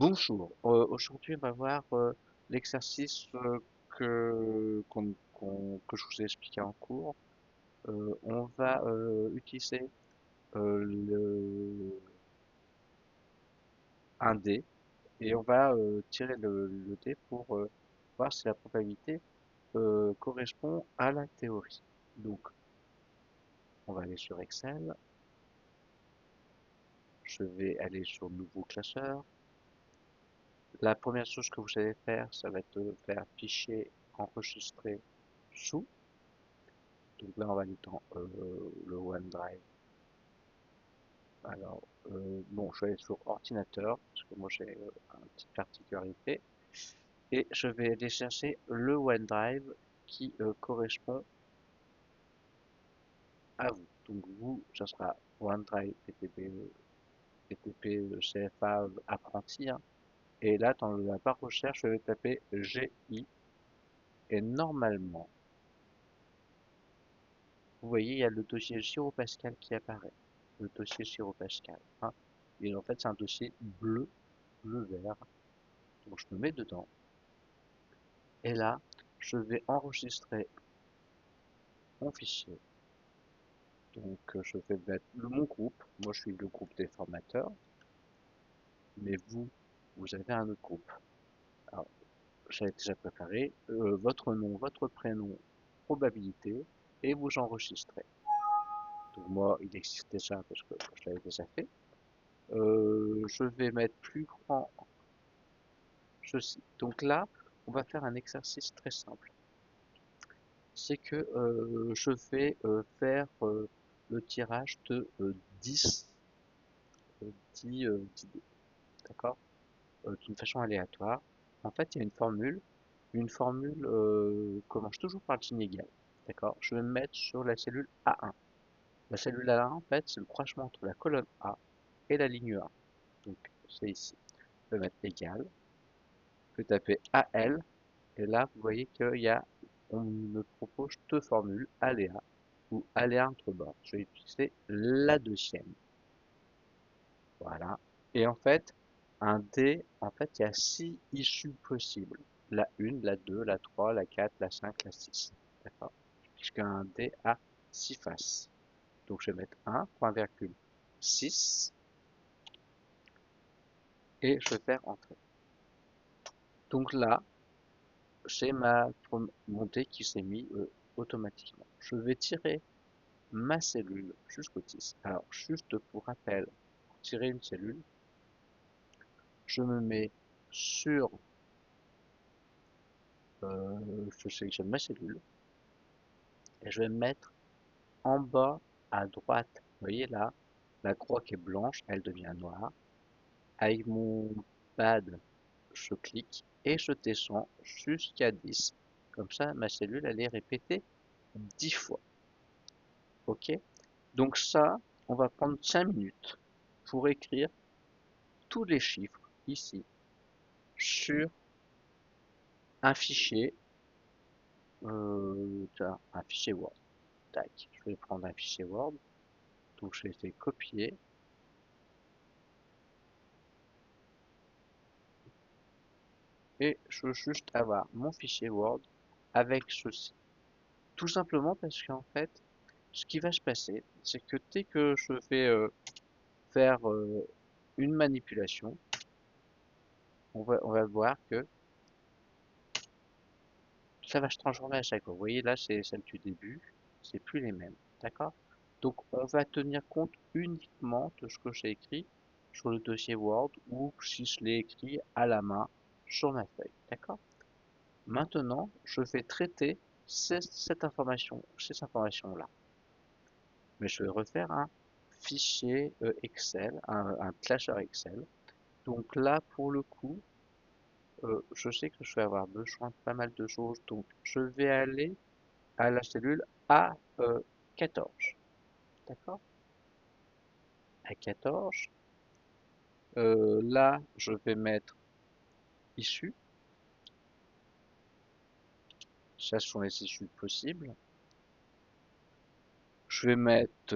Bonjour, aujourd'hui on va voir l'exercice que je vous ai expliqué en cours. On va utiliser un dé et on va tirer le dé pour voir si la probabilité correspond à la théorie. Donc on va aller sur Excel, je vais aller sur Nouveau classeur. La première chose que vous allez faire, ça va être de faire fichier enregistré sous. Donc là, on va aller dans le OneDrive. Alors, bon, je vais aller sur ordinateur, parce que moi j'ai une petite particularité. Et je vais aller chercher le OneDrive qui correspond à vous. Donc vous, ça sera OneDrive PTP CFA apprenti, hein. Et là, dans la barre recherche, je vais taper GI. Et normalement, vous voyez, il y a le dossier GiroPascal qui apparaît. Le dossier GiroPascal, hein. Et en fait, c'est un dossier bleu-vert. Donc, je me mets dedans. Et là, je vais enregistrer mon fichier. Donc, je vais mettre mon groupe. Moi, je suis le groupe des formateurs. Mais vous avez un autre groupe. Alors, j'avais déjà préparé votre nom, votre prénom, probabilité, et vous enregistrez. Donc, moi, il existe déjà parce que je l'avais déjà fait. Je vais mettre plus grand ceci. Donc là, on va faire un exercice très simple. C'est que je vais faire le tirage de 10, 10 dés, d'accord? D'une façon aléatoire. En fait, il y a une formule commence toujours par le signe égal, d'accord? Je vais me mettre sur la cellule A1. La cellule A1, en fait, c'est le croisement entre la colonne A et la ligne A. Donc, c'est ici. Je vais mettre égal. Je vais taper AL. Et là, vous voyez on me propose deux formules, aléa ou aléa entre bords. Je vais utiliser la deuxième. Voilà. Et en fait, un dé, en fait, il y a 6 issues possibles. La 1, la 2, la 3, la 4, la 5, la 6. D'accord? Puisqu'un dé a 6 faces. Donc je vais mettre 1, point virgule 6 et je vais faire entrer. Donc là, j'ai mon dé qui s'est mis automatiquement. Je vais tirer ma cellule jusqu'au 10. Alors, juste pour rappel, pour tirer une cellule, je me mets sur, je sélectionne ma cellule et je vais me mettre en bas à droite. Vous voyez là, la croix qui est blanche, elle devient noire. Avec mon pad, je clique et je descends jusqu'à 10. Comme ça, ma cellule, elle est répétée 10 fois. OK? Donc ça, on va prendre 5 minutes pour écrire tous les chiffres ici sur un fichier, un fichier Word. Tac, je vais prendre un fichier Word. Donc je vais faire copier et je veux juste avoir mon fichier Word avec ceci. Tout simplement parce qu'en fait, ce qui va se passer, c'est que dès que je vais faire une manipulation, on va voir que ça va se transformer à chaque fois. Vous voyez là, c'est celle du début, c'est plus les mêmes. D'accord? Donc on va tenir compte uniquement de ce que j'ai écrit sur le dossier Word ou si je l'ai écrit à la main sur ma feuille. D'accord? Maintenant, je vais traiter cette information, ces informations-là. Mais je vais refaire un fichier Excel, un classeur Excel. Donc là, pour le coup, je sais que je vais avoir besoin de pas mal de choses. Donc je vais aller à la cellule A14. D'accord? A14. Là, je vais mettre issu. Ça sont les issues possibles. Je vais mettre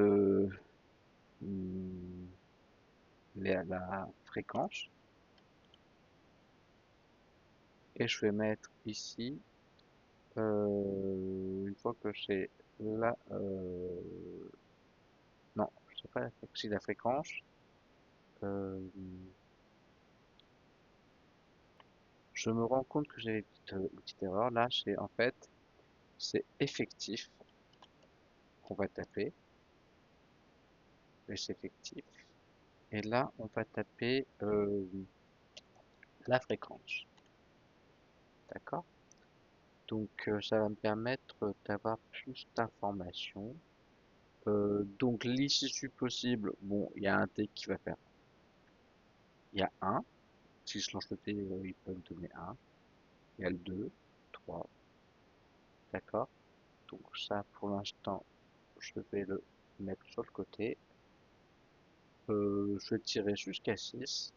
la fréquence. Et je vais mettre ici, une fois que j'ai la... non, je sais pas si la fréquence. euh, je me rends compte que j'ai une petite erreur. Là, c'est en fait, c'est effectif qu'on va taper. Et c'est effectif. Et là, on va taper la fréquence. D'accord? Donc, ça va me permettre d'avoir plus d'informations. Donc, l'issue possible, bon, il y a un T qui va faire. Il y a un. Si je lance le T, il peut me donner un. Il y a le 2, 3. D'accord? Donc, ça, pour l'instant, je vais le mettre sur le côté. Je vais tirer jusqu'à 6,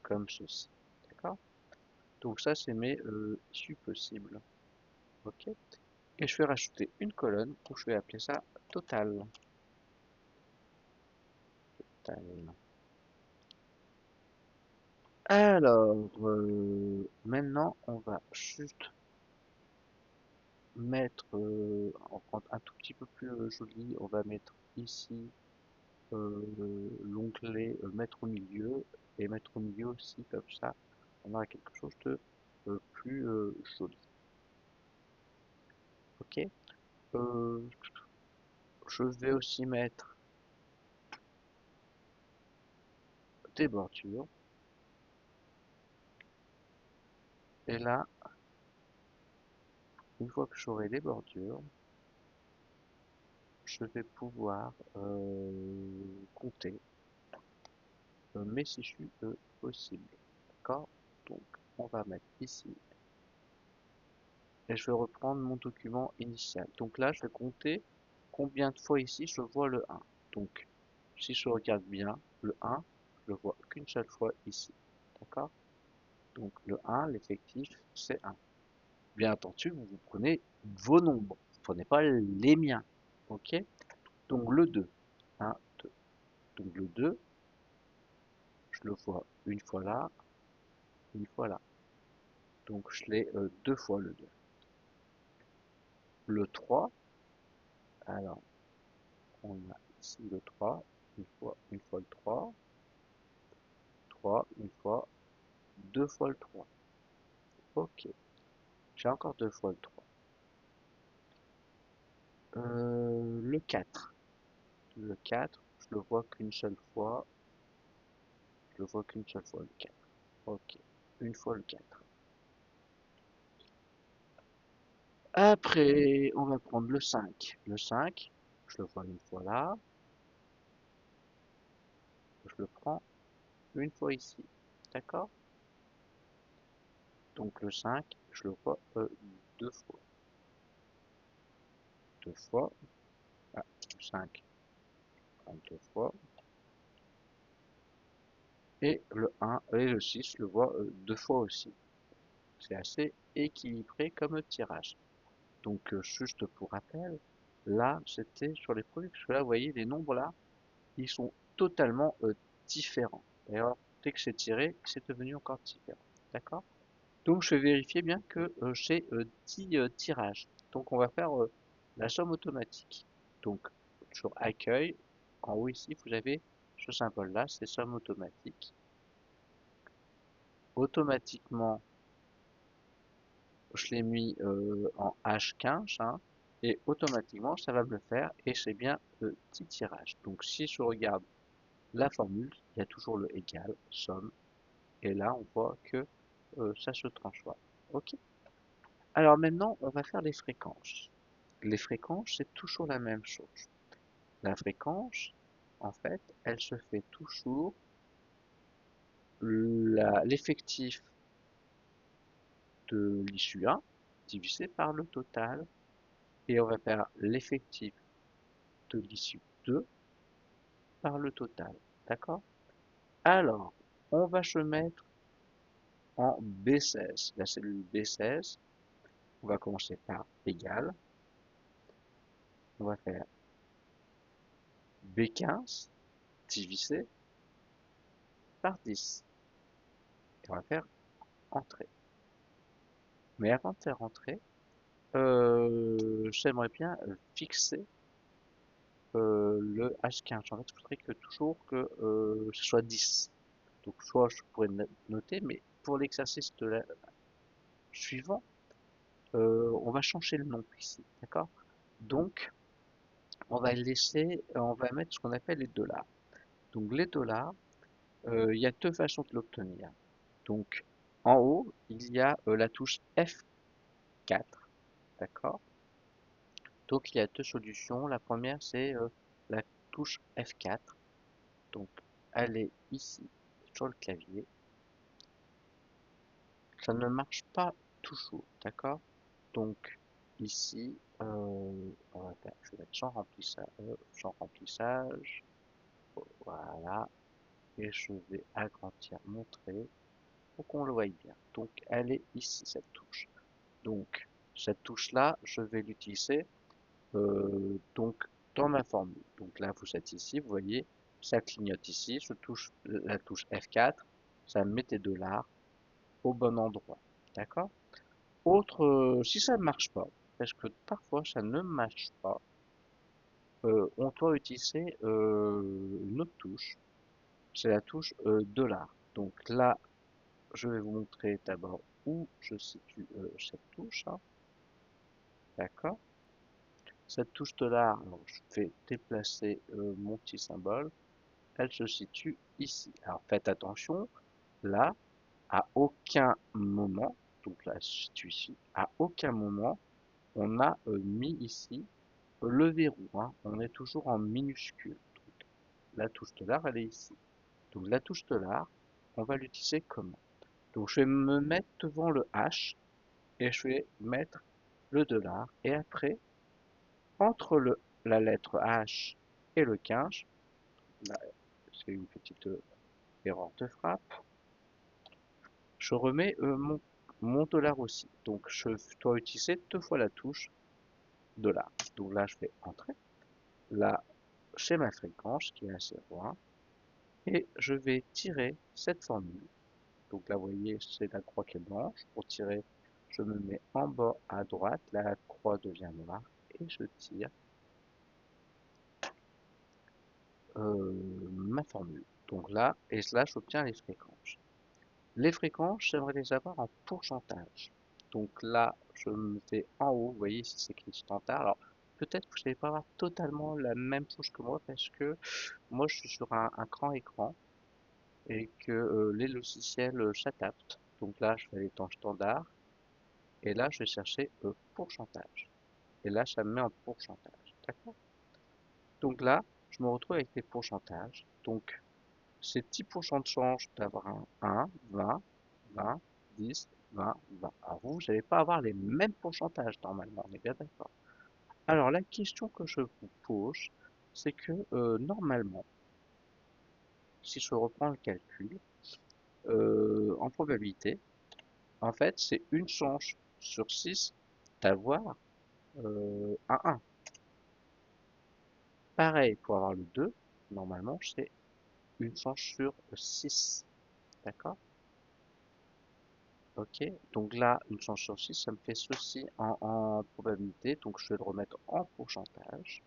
comme ceci. D'accord? Donc, ça, c'est mes issues possibles. Ok? Et je vais rajouter une colonne où je vais appeler ça total. Total. Alors, maintenant, on va juste mettre, on prend un tout petit peu plus joli, on va mettre ici l'onglet mettre au milieu, et mettre au milieu aussi, comme ça, on aura quelque chose de plus joli. Ok. Euh, je vais aussi mettre des bordures, et là, une fois que j'aurai les bordures, je vais pouvoir compter mes fichiers possibles. D'accord? Donc, on va mettre ici. Et je vais reprendre mon document initial. Donc là, je vais compter combien de fois ici je vois le 1. Donc, si je regarde bien, le 1, je le vois qu'une seule fois ici. D'accord? Donc, le 1, l'effectif, c'est 1. Bien entendu, vous prenez vos nombres. Vous ne prenez pas les miens. Ok? Donc, le 2. 1, 2. Donc, le 2, je le vois une fois là, une fois là. Donc je l'ai deux fois le 2. Le 3, alors on a ici le 3, une fois le 3, 3, une fois, deux fois le 3. Ok, j'ai encore deux fois le 3. Le 4. Le 4, je le vois qu'une seule fois. Je le vois qu'une seule fois le 4. Ok, une fois le 4. Après, on va prendre le 5. Le 5, je le vois une fois là. Je le prends une fois ici. D'accord? Donc le 5, je le vois deux fois. Deux fois. Ah, le 5, deux fois. Et le 1 et le 6, je le vois deux fois aussi. C'est assez équilibré comme tirage. Donc juste pour rappel, là c'était sur les produits, parce que là vous voyez les nombres là, ils sont totalement différents. D'ailleurs, dès que c'est tiré, c'est devenu encore différent. D'accord? Donc je vais vérifier bien que j'ai 10 tirages. Donc on va faire la somme automatique. Donc sur accueil, en haut ici, vous avez ce symbole là, c'est somme automatique. Automatiquement, je l'ai mis en H15, hein, et automatiquement ça va me le faire, et c'est bien 10 tirages. Donc si je regarde la formule, il y a toujours le égal, somme, et là on voit que ça se transforme. Ok. Alors maintenant, on va faire les fréquences. Les fréquences, c'est toujours la même chose. La fréquence, en fait, elle se fait toujours l'effectif de l'issue 1 divisé par le total, et on va faire l'effectif de l'issue 2 par le total. D'accord? Alors, on va se mettre en B16, la cellule B16. On va commencer par égal. On va faire B15 divisé par 10. Et on va faire entrer. Mais avant de faire entrer, j'aimerais bien fixer le H15. En fait, je voudrais que toujours que ce soit 10. Donc soit je pourrais noter, mais pour l'exercice de la suivant, on va changer le nom ici, d'accord? Donc, on va laisser, on va mettre ce qu'on appelle les dollars. Donc les dollars, il y a deux façons de l'obtenir. Donc en haut, il y a la touche F4, d'accord? Donc il y a deux solutions. La première, c'est la touche F4. Donc elle est ici sur le clavier. Ça ne marche pas toujours, d'accord? Donc ici, je vais mettre sans remplissage, voilà, et je vais agrandir mon trait pour qu'on le voie bien. Donc elle est ici cette touche. Donc cette touche-là, je vais l'utiliser donc dans ma formule. Donc là, vous êtes ici, vous voyez, ça clignote ici, je touche la touche F4, ça me met des dollars au bon endroit, d'accord? Autre, si ça ne marche pas, parce que parfois ça ne marche pas, on doit utiliser une autre touche, c'est la touche dollar. Donc là, je vais vous montrer d'abord où je situe cette touche, hein, d'accord? Cette touche dollar, alors je vais déplacer mon petit symbole, elle se situe ici. Alors faites attention, là, à aucun moment, donc là, je situe ici, à aucun moment, on a mis ici le verrou, hein, on est toujours en minuscule. Donc, la touche dollar, elle est ici. Donc la touche dollar, on va l'utiliser comment? Donc je vais me mettre devant le H et je vais mettre le dollar. Et après, entre la lettre H et le 15, là, c'est une petite erreur de frappe, je remets mon dollar aussi. Donc je dois utiliser deux fois la touche dollar. Donc là, je vais entrer. Là, chez ma fréquence qui est à 0,1. Et je vais tirer cette formule. Donc là, vous voyez, c'est la croix qui est blanche. Pour tirer, je me mets en bas à droite. La croix devient noire. Et je tire ma formule. Donc là, et là, j'obtiens les fréquences. Les fréquences, j'aimerais les avoir en pourcentage. Donc là, je me fais en haut, vous voyez ici c'est écrit standard. Alors peut-être que vous n'allez pas avoir totalement la même chose que moi parce que moi je suis sur un grand écran et que les logiciels s'adaptent. Donc là, je vais aller dans standard et là, je vais chercher pourcentage. Et là, ça me met en pourcentage. D'accord? Donc là, je me retrouve avec des pourcentages. Donc c'est 10% de chance d'avoir un 1, 20, 20, 10, 20, 20. Alors vous n'allez pas avoir les mêmes pourcentages normalement, on est bien d'accord. Alors la question que je vous pose, c'est que normalement, si je reprends le calcul, en probabilité, en fait, c'est une chance sur 6 d'avoir un 1. Pareil, pour avoir le 2, normalement, c'est une chance sur 6. D'accord? Ok, donc là, une chance sur 6, ça me fait ceci en probabilité. Donc je vais le remettre en pourcentage.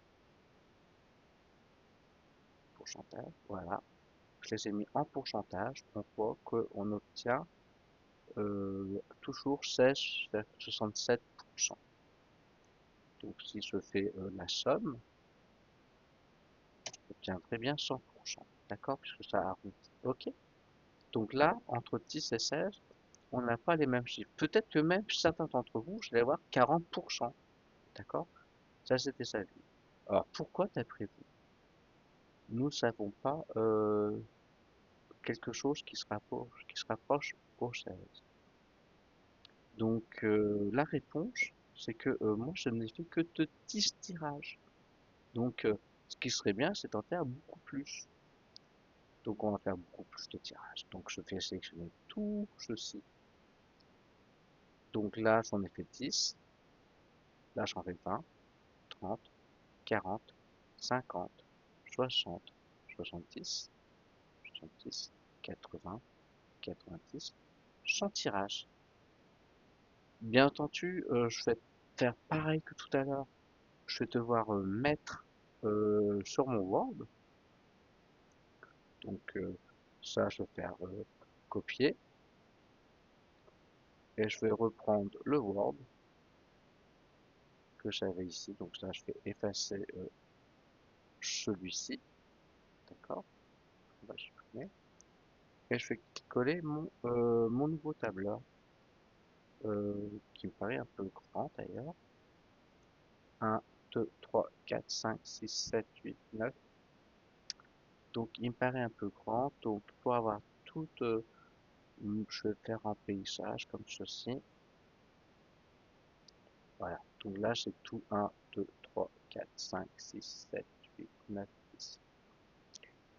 Pourcentage, voilà. Je les ai mis en pourcentage. On voit qu'on obtient toujours 16,67%. Donc si je fais la somme, j'obtiendrai bien 100%. D'accord? Puisque ça arrondit. Ok? Donc là, entre 10 et 16, on n'a pas les mêmes chiffres. Peut-être que même certains d'entre vous, je vais avoir 40%. D'accord? Ça, c'est déjà vu. Alors, pourquoi d'après vous, nous ne savons pas quelque chose qui se rapproche au 16? Donc, la réponse, c'est que moi, je n'ai fait que de 10 tirages. Donc, ce qui serait bien, c'est d'en faire beaucoup plus. Donc, on va faire beaucoup plus de tirages. Donc, je vais sélectionner tout ceci. Donc là, j'en ai fait 10. Là, j'en fais 20, 30, 40, 50, 60, 70, 70, 80, 90, exercice sans tirage. Bien entendu, je vais faire pareil que tout à l'heure. Je vais devoir mettre sur mon Word. Donc ça, je vais faire copier. Et je vais reprendre le Word que j'avais ici. Donc là, je vais effacer celui-ci. D'accord? On va supprimer. Et je vais coller mon nouveau tableur, qui me paraît un peu grand d'ailleurs. 1, 2, 3, 4, 5, 6, 7, 8, 9. Donc il me paraît un peu grand. Donc pour avoir tout, je vais faire en paysage comme ceci. Voilà. Donc là j'ai tout 1, 2, 3, 4, 5, 6, 7, 8, 9, 10.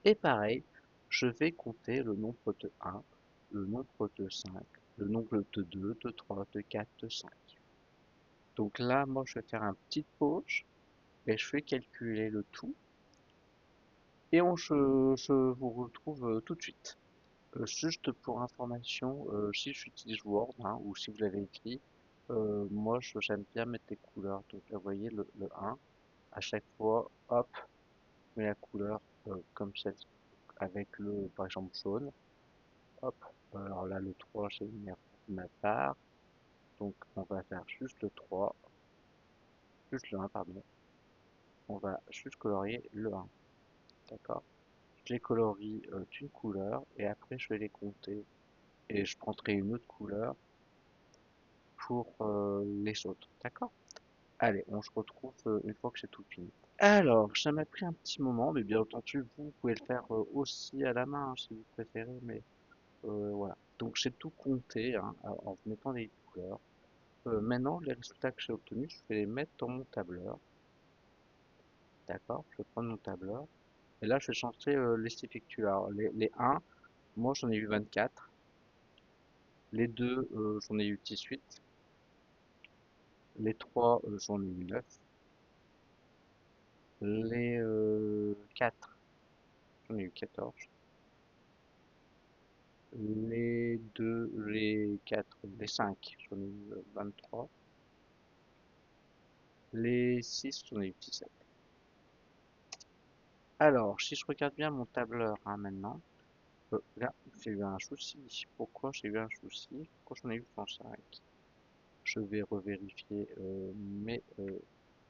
Et pareil, je vais compter le nombre de 1, le nombre de 5, le nombre de 2, de 3, de 4, de 5. Donc là, moi, je vais faire une petite pause et je vais calculer le tout. Et je vous retrouve tout de suite. Juste pour information, si j'utilise Word ou si vous l'avez écrit, moi, j'aime bien mettre des couleurs. Donc là, vous voyez le 1, à chaque fois, hop, je mets la couleur comme celle avec le, par exemple, jaune. Hop, alors là, le 3, j'ai mis ma part. Donc, on va faire juste le 3, juste le 1, pardon. On va juste colorier le 1. D'accord? Je les colorie d'une couleur et après je vais les compter et je prendrai une autre couleur pour les autres. D'accord? Allez, on se retrouve une fois que j'ai tout fini. Alors, ça m'a pris un petit moment, mais bien entendu, vous pouvez le faire aussi à la main si vous préférez, mais voilà. Donc j'ai tout compté en mettant des couleurs. Maintenant, les résultats que j'ai obtenus, je vais les mettre dans mon tableur. D'accord? Je vais prendre mon tableur. Et là, je vais changer les s'effectuer. Alors, les 1, moi j'en ai eu 24. Les 2, j'en ai eu 18. Les 3, j'en ai eu 9. Les 4, j'en ai eu 14. Les 2, les 4, les 5, j'en ai eu 23. Les 6, j'en ai eu 17. Alors, si je regarde bien mon tableur maintenant, là, j'ai eu un souci. Pourquoi j'ai eu un souci? Pourquoi j'en ai eu 105? Je vais revérifier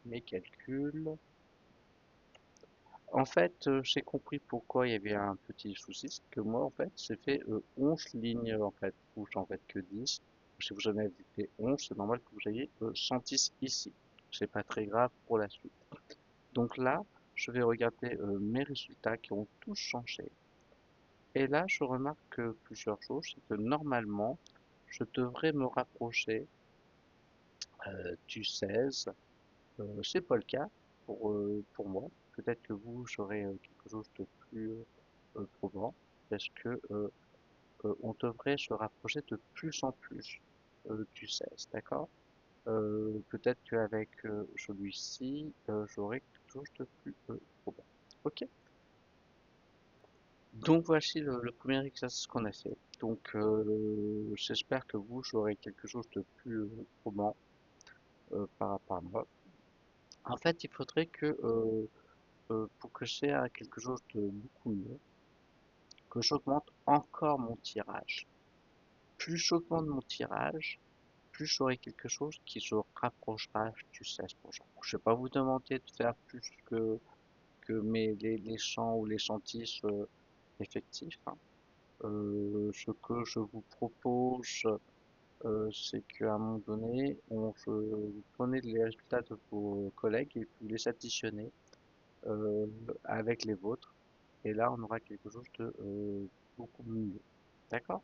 mes calculs. En fait, j'ai compris pourquoi il y avait un petit souci, c'est que moi, en fait, j'ai fait 11 lignes, en fait, où j'en fais que 10. Si vous en avez fait 11, c'est normal que vous ayez 110 ici. C'est pas très grave pour la suite. Donc là, je vais regarder mes résultats qui ont tous changé. Et là, je remarque plusieurs choses, c'est que normalement, je devrais me rapprocher du 16. C'est pas le cas pour moi. Peut-être que vous aurez quelque chose de plus probant, parce que on devrait se rapprocher de plus en plus du 16, d'accord? Peut-être qu'avec celui-ci, j'aurai quelque chose de plus probant. Ok? Donc voici le premier exercice qu'on a fait. Donc j'espère que vous aurez quelque chose de plus probant par rapport à moi. En fait, il faudrait que pour que j'ai quelque chose de beaucoup mieux, que j'augmente encore mon tirage. Plus j'augmente mon tirage, plus j'aurai quelque chose qui se rapprochera du 16%. Je ne vais pas vous demander de faire plus que les champs ou les chantiers effectifs, hein. Ce que je vous propose, c'est qu'à un moment donné, vous prenez les résultats de vos collègues et vous les additionnez euh, avec les vôtres. Et là, on aura quelque chose de beaucoup mieux. D'accord?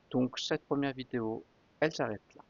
Donc, cette première vidéo, elle s'arrête là.